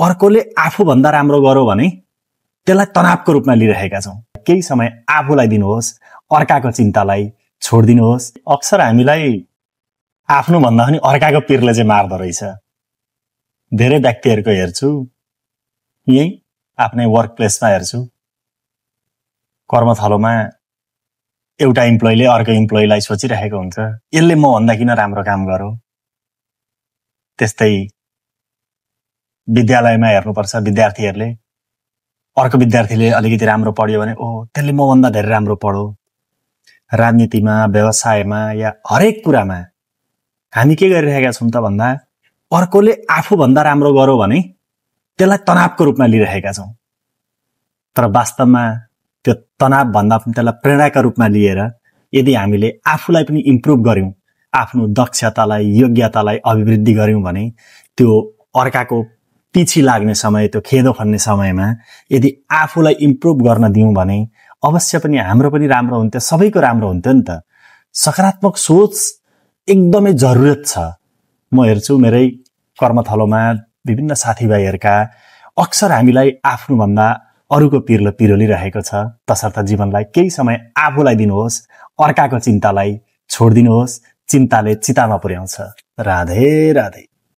अर्कोले आफूभन्दा राम्रो गर्यो भने त्यसलाई तनावको रूपमा लिइरहेका छौँ। केही समय आफूलाई दिनुहोस्, अर्काको चिन्तालाई छोडिदिनुहोस्। अक्सर हामीलाई आफ्नो भन्दा पनि अर्काको पिरले चाहिँ मार्दो रहेछ। धेरै व्यक्तिहरूको हेर्छु, यही आफ्नै वर्क प्लेसमा हेर्छु, कर्मथलोमा एउटा इम्प्लोइले अर्को इम्प्लोइलाई सोचिरहेको हुन्छ, यसले म भन्दा किन राम्रो काम गर्यो। त्यस्तै विद्यालयमा हेर्नुपर्छ, विद्यार्थीहरूले अर्को विद्यार्थीले अलिकति राम्रो पढ्यो भने त्यसले म भन्दा धेरै राम्रो पढ्यो। राजनीतिमा, व्यवसायमा या हरेक कुरामा हामी के गरिरहेका छौँ त भन्दा अर्कोले आफूभन्दा राम्रो गर्यो भने त्यसलाई तनावको रूपमा लिइरहेका छौँ। तर वास्तवमा त्यो तनाव भन्दा पनि त्यसलाई प्रेरणाका रूपमा लिएर यदि हामीले आफूलाई पनि इम्प्रुभ गर्यौं, आफ्नो दक्षतालाई, योग्यतालाई अभिवृद्धि गर्यौं भने त्यो अर्काको पछि लाग्ने समय, त्यो खेदो खन्ने समयमा यदि आफूलाई इम्प्रुभ गर्न दियौं भने अवश्य पनि हाम्रो पनि राम्रो हुन्थ्यो, सबैको राम्रो हुन्थ्यो नि त। सकारात्मक सोच एकदमै जरुरत छ। म हेर्छु मेरै कर्मथलोमा विभिन्न साथीभाइहरूका अक्सर हामीलाई आफ्नो भन्दा अरूको पिरले पिरोलिरहेको छ। तसर्थ जीवनलाई केही समय आफूलाई दिनुहोस्, अर्काको चिन्तालाई छोडिदिनुहोस्। चिन्ताले चितामा पुर्याउँछ। राधे राधे।